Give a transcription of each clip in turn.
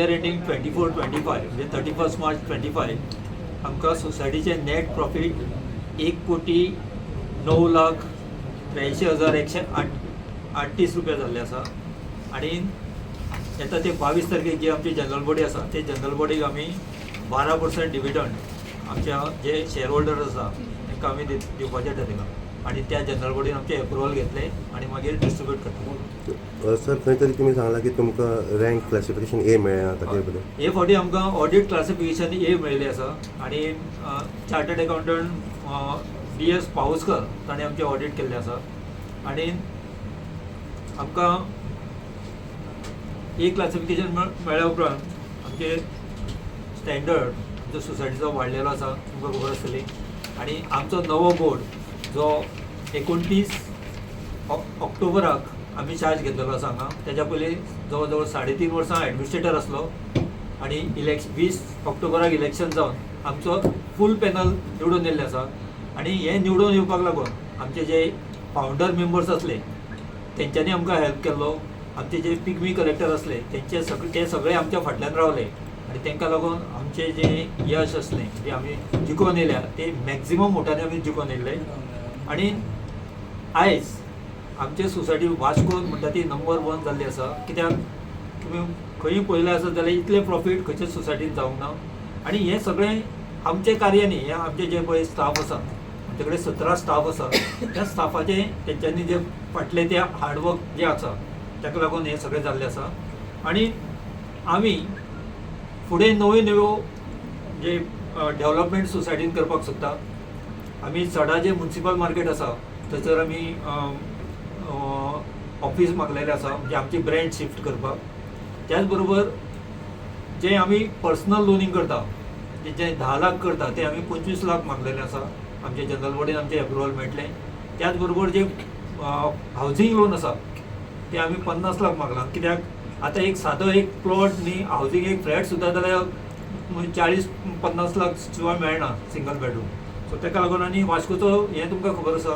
Year ending 24-25 म्हणजे 31 मार्च 25 आमकां सोसायटीचे नेट प्रॉफिट 1,83,83,138 रुपया जाल्ले आसा. आणि येता ते 22 तारखेक जी आमची जनरल बॉडी आसा ते जनरल बॉडीक आमी 12% डिविडंड आमच्या जे शेअर होल्डर्स आसा तांकां आमी दिवपाचें ठरयलां. आणि त्या जनरल बॉडीन आमचे एप्रुवल घेतले आणि मागीर डिस्ट्रीब्यूट करतले. सर खंय तरी तुमी सांगला की तुमकां रँक क्लासिफिकेशन ए मेळ्ळा ताचे बद्दल. हे फावटी आमकां ऑडिट क्लासिफिकेशन ए मेळिल्लें आसा. आणि चार्टर्ड अकावंटंट DS पाऊसकर ताणें आमचें ऑडिट केल्लें आसा. आणि आमकां ए क्लासिफिकेशन मेळ्ळ्या उपरांत आमचे स्टँडर्ड आमच्या सोसायटीचो वाडलेलो आसा तुमकां खबर आसतली. आणि आमचो नवो बोर्ड जो 29 ऑक्टोबराक आमी चार्ज घेतलेलो आसा हांगा. तेच्या पयलीं जवळ जवळ 3.5 वर्सां एडमिनिस्ट्रेटर आसलो. आणि 20 ऑक्टोबराक इलेक्शन जावन आमचो फूल पॅनल निवडून येयल्लें आसा. आणि हे निवडून येवपाक लागून आमचे जे फावंडर मेंबर्स आसले तेंच्यांनी आमकां हेल्प केल्लो. आमचे जे पिगमी कलेक्टर आसले ते सगळे आमच्या फाटल्यान रावले. आणि तांकां लागून आमचे जे यश असलें जे आमी जिखून येयल्या ते मॅक्झिमम वोटांनी आमी जिखून येयल्ले. आणि आयज आमचे सोसायटी वास्कोन म्हणटा ती नंबर 1 जाल्ली आसा. कित्याक तुमी खंय पळयलें आसत जाल्यार इतले प्रॉफीट खंयच्याच सोसायटीन जावंक ना. आणि हे सगळें आमचे कार्य न्ही, हे आमचे जे पळय स्टाफ आसा आमचे कडेन 17 स्टाफ आसा त्या स्टाफाचे तेंच्यांनी जे फाटले ते हार्डवर्क जे आसा ताका लागून हे सगळें जाल्लें आसा. आणि आमी फुडें नव्यो जे डेव्हलपमेंट सोसायटीन करपाक सोदता. आमी चडा जे म्युनिसिपल मार्केट आसा थंयसर आमी ऑफिस मागलेलें आसा म्हणजे आमची ब्रँड शिफ्ट करपाक. त्याच बरोबर जे आमी पर्सनल लोनींग करता जे 10 लाख करता ते आमी 25 लाख मागलेलें आसा. आमचे जनरल बॉडीन आमचे एप्रुवल मेळटलें. त्याच बरोबर जे हावजींग लोन आसा ते आमी 50 लाख मागला. कित्याक आतां एक सादो एक प्लॉट न्ही हावजींग एक फ्लॅट सुद्दां जाल्यार 40-50 लाख शिवाय मेळना सिंगल बेडरूम. सो ताका लागून आनी वास्कोचो हें तुमकां खबर आसा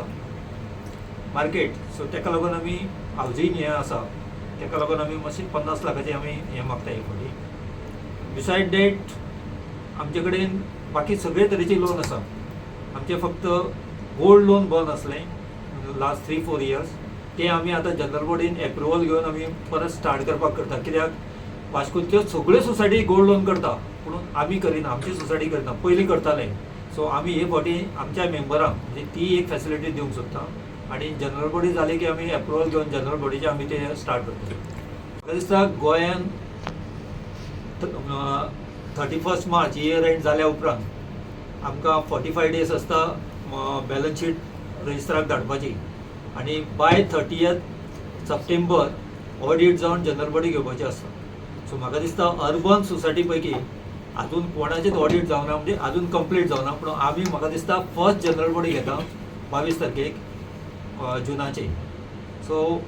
मार्केट. सो ताका लागून आमी हावजींग हें आसा ताका लागून आमी मातशी 50 लाखाची आमी हें मागता एक फावटी. बिसायड डॅट आमचे कडेन बाकी सगळे तरेची लोन आसा. आमचे फक्त गोल्ड लोन बंद आसलें लास्ट 3-4 इयर्स. ते आमी आतां जनरल बॉडीन एप्रुवल घेवन आमी परत स्टार्ट करपाक करता. कित्याक वास्कोच्यो सगळ्यो सोसायटी गोल्ड लोन करता पूण आमी करिना, आमची सोसायटी करता. पयलीं करताले. सो आमी हे फावटी आमच्या मेंबरांक म्हणजे ती एक फॅसिलिटी दिवंक सोदता. आणि जनरल बॉडी जाली की आमी एप्रुवल घेवन जनरल बॉडीचे आमी ते स्टार्ट करतले. म्हाका दिसता गोंयान 31 मार्च इयर एंड जाल्या उपरांत आमकां 45 डेज आसता बॅलन्स शीट रजिस्टराक धाडपाची. आणि बाय 30 सप्टेंबर ऑडिट जावन जनरल बॉडी घेवपाची आसता. सो म्हाका दिसता अर्बन सोसायटी पैकी अजून कोणाचेच ऑडिट जावना म्हणजे अजून कंप्लीट जावना. पूण आमी म्हाका दिसता फर्स्ट जनरल बॉडी घेता 22 तारखेक जुनाचे. सो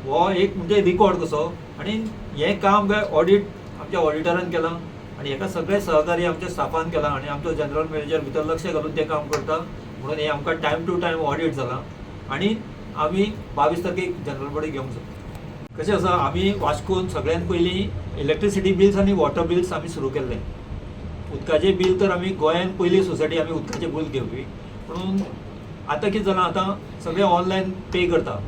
हो एक म्हणजे रिकॉर्ड कसो. आणि हें काम काय ऑडिट आमच्या ऑडिटरान केलां आणि हेका सगळे सहकार्य आमच्या स्टाफान केलां. आणि आमचो जनरल मॅनेजर भितर लक्ष घालून तें काम करता म्हणून हे आमकां टायम टू टायम ऑडिट जालां. आणि आमी 22 तारखेक जनरल बॉडी घेवंक सोदता. कशें आसा आमी वास्कोन सगळ्यान पयलीं इलेक्ट्रिसिटी बिल्स आनी वॉटर बिल्स आमी सुरू केल्ले. उदकाचें बील तर आमी गोंयान पयली सोसायटी आमी उदकाचें बील घेवपी. पूण आतां कितें जालां आतां सगळे ऑनलायन पे करता.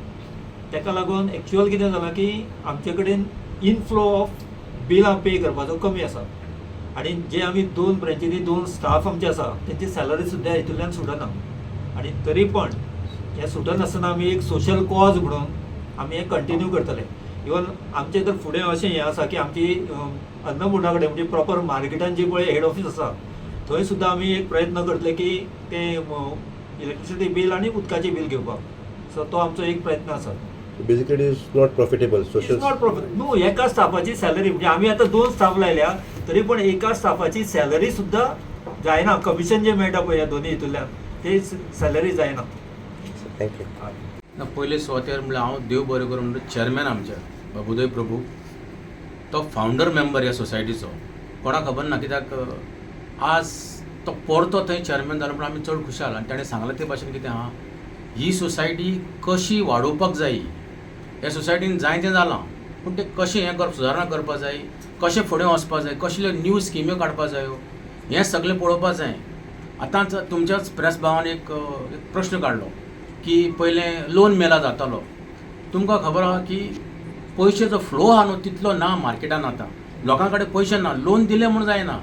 ताका लागून एक्चुअल कितें जालां की आमचे कडेन इनफ्लो ऑफ बिलां पे करपाचो कमी आसा. आणि जे आमी 2 ब्रँचीनी 2 स्टाफ आमचे आसा तेंची सॅलरी सुद्दां हितूंतल्यान सुटना. आणि तरी पण हें सुटनासतना आमी एक सोशल कॉज म्हणून आमी हें कंटिन्यू करतले. इवन आमचें तर फुडें अशें हें आसा की आमची अन्न बोर्डा कडेन म्हणजे प्रॉपर मार्केटान जी पळय हेड ऑफीस आसा थंय सुद्दां आमी एक प्रयत्न करतले की ते इलेक्ट्रिसिटी बिल आनी उदकाचें बिल घेवपाक. सो तो आमचो एक प्रयत्न आसा. Basically is not profitable social. It's not profit न्हू. एका स्टाफाची सॅलरी म्हणजे आमी आतां 2 स्टाफ लायल्या तरी पण एका स्टाफाची सॅलरी सुद्दां जायना. कमिशन जे मेळटा पळय ह्या दोनी हितूंतल्यान ते सॅलरी जायना. थँक्यू. पयले सुवातेर म्हणल्यार हांव देव बरें करूं म्हणटा चेअरमॅन आमच्या बाबुदय प्रभू तो फावंडर मेंबर ह्या सोसायटीचो कोणाक खबर ना. कित्याक आज तो परतो थंय चेअरमॅन जालो म्हणून आमी चड खुशाल. आनी ताणें सांगलां ते भाशेन कितें आहा ही सोसायटी कशी वाडोवपाक जाय. ह्या सोसायटीन जायतें जालां पूण ते कशें हें करप सुदारणा करपा जाय, कशें फुडें वचपा जाय, कसल्यो न्यू स्किम्यो काडपा जायो हें सगळें पळोवपा जाय. आतांच तुमच्याच प्रेस भावान एक प्रश्न काडलो की पयलें लोन मेला जातालो. तुमकां खबर आहा की पयशेचो फ्लो आहा न्हू तितलो ना मार्केटान आतां. लोकां कडेन पयशे ना, लोन दिले म्हूण जायना.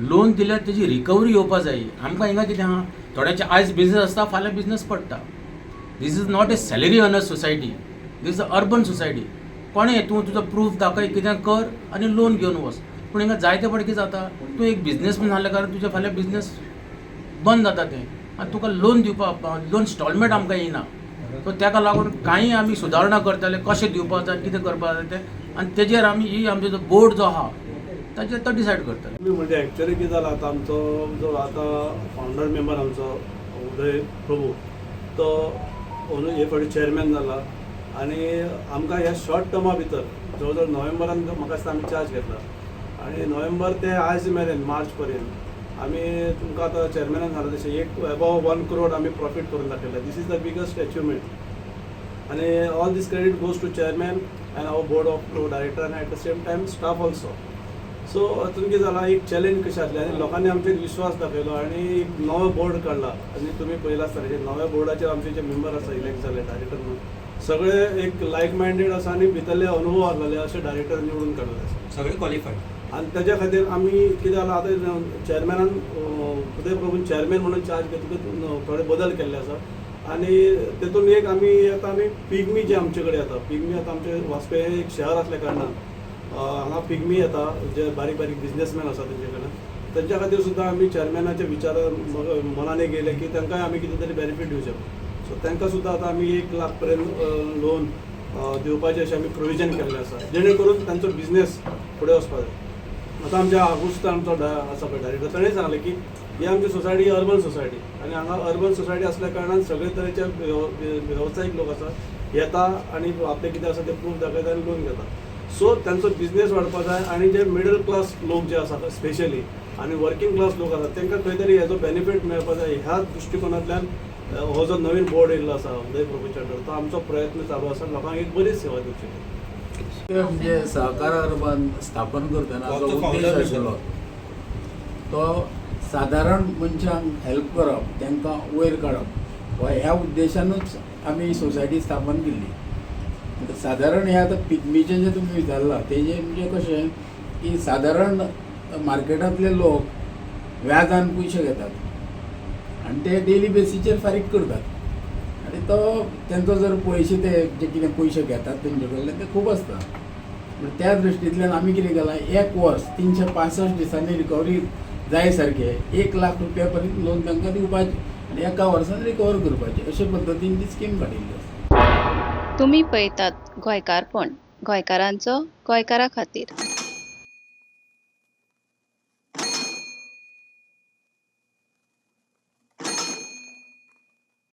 लोन दिल्यार तेजी रिकवरी येवपा जाय. आमकां हिंगा कितें आहा, थोड्यांचे आयज बिझनस आसता, फाल्यां बिझनस पडटा. This is not a salary earner society, this is a urban society. कोणें तूं तुजो प्रूफ दाखय, कितें कर आनी लोन घेवन वच. पूण हिंगा जायते फावटी कितें जाता, तूं एक बिझनेसमॅन आसल्या कारण तुजें फाल्यां बिझनस बंद जाता तें आनी तुका लोन दिवपाक लोन इन्स्टॉलमेंट आमकां येयना. सो ताका लागून कांय आमी सुदारणा करताले, कशें दिवपाक जाय, कितें करपाक जाय तें, आनी तेजेर आमी ही आमचो जो बोर्ड जो आहा ताचेर तो डिसायड करतले. म्हणजे एक्चुअली कितें जालां आतां आमचो जो आतां फावंडर मेंबर आमचो उदय प्रभू तो हे फावटी चॅरमॅन जाला आनी आमकां ह्या शॉर्ट टर्मा भितर जवळ जवळ नोव्हेंबरान म्हाका दिसता आमी चार्ज घेतला आनी नोव्हेंबर ते आयज मेरेन मार्च पर्यंत आमी तुमकां आतां चॅरमॅनान सांगला तशें एक अबाव 1 crore आमी प्रॉफीट करून दाखयला. This is the biggest achievement आनी all this credit goes to chairman and our board of director आनी at the same time staff also. So हातून कितें जालां, एक चॅलेंज कशें आसलें आनी लोकांनी आमचेर विश्वास दाखयलो आनी एक नवो बोर्ड काडला. आनी तुमी पळयलां आसतलें नव्या बोर्डाचेर आमचे जे मेंबर आसा इलेक्ट जाले डायरेक्टर म्हणून सगळे एक लायक मायंडेड आसा आनी भितरले अनुभव आसलेले अशे डायरेक्टर निवडून काडलेले आसा सगळे क्वॉलिफायड. आनी तेज्या खातीर आमी कितें जालां आतां चॅरमॅनान उदय प्रभून चॅरमॅन म्हणून चार्ज घेतकूच थोडे बदल केल्ले आसा आनी तेतून एक आमी पिग्मी जे आमचे कडेन येता, पिग्मी आतां आमचे वास्को हें एक शहर आसल्या कारणान हांगा पिग्मी येता जे बारीक बारीक बिझनेसमॅन आसा तेंचे कडेन, तेंच्या खातीर सुद्दां आमी चॅरमॅनाचे विचार मनान एक येयले की तांकांय आमी कितें तरी बेनिफीट दिवचें. सो तांकां सुद्दां आतां आमी 1 लाख पर्यंत लोन दिवपाचें अशें आमी प्रोविजन केल्लें आसा जेणे करून तांचो बिझनेस फुडें वचपाक जाय. आतां आमच्या आगुस्त आमचो आसा पळय डायरेक्टर ताणें सांगलें की ही आमची सोसायटी अर्बन सोसायटी आनी हांगा अर्बन सोसायटी आसल्या कारणान सगळे तरेचे वेवसायीक लोक आसा येता आनी आपलें कितें आसा तें प्रूफ दाखयता आनी लोन घेता. सो तांचो बिझनेस वाडपाक जाय आनी जे मिडल क्लास लोक जे आसा स्पेशली आनी वर्कींग क्लास लोक आसा तांकां खंय तरी हेजो बेनिफीट मेळपाक जाय. ह्या दृश्टिकोनांतल्यान हो जो नवीन बोर्ड येयल्लो आसा उदय प्रभूच्या अंडर तो आमचो प्रयत्न चालू आसा लोकांक एक बरी सेवा दिवची. ते म्हणजे सहकार अर्बन स्थापन करतना जो उद्देश आशिल्लो तो सादारण मनशांक हेल्प करप, तांकां वयर काडप वा ह्या उद्देशानूच आमी सोसायटी स्थापन केल्ली. सादारण हे आतां पिग्मीचें जें तुमी विचारलां तेजें म्हणजे कशें की सादारण मार्केटांतले लोक व्याजान पयशे घेतात आनी ते डेली बेसीचेर फारीक करतात आनी तो तेंचो जर पयशे ते जे कितें पयशे घेतात तेंचे कडल्यान ते खूब आसता. त्या दृश्टींतल्यान आमी कितें केलां 1 वर्स 365 दिसांनी रिकवरी जाय सारकें 1 लाख रुपया पर्यंत लोन तांकां दिवपाचें आनी 1 वर्सान रिकवर करपाचें अशे पद्दतीन ती स्कीम काडिल्ली आसा. तुम्ही पळयतात गोंयकारपण, गोंयकारांचो गोंयकारा खातीर.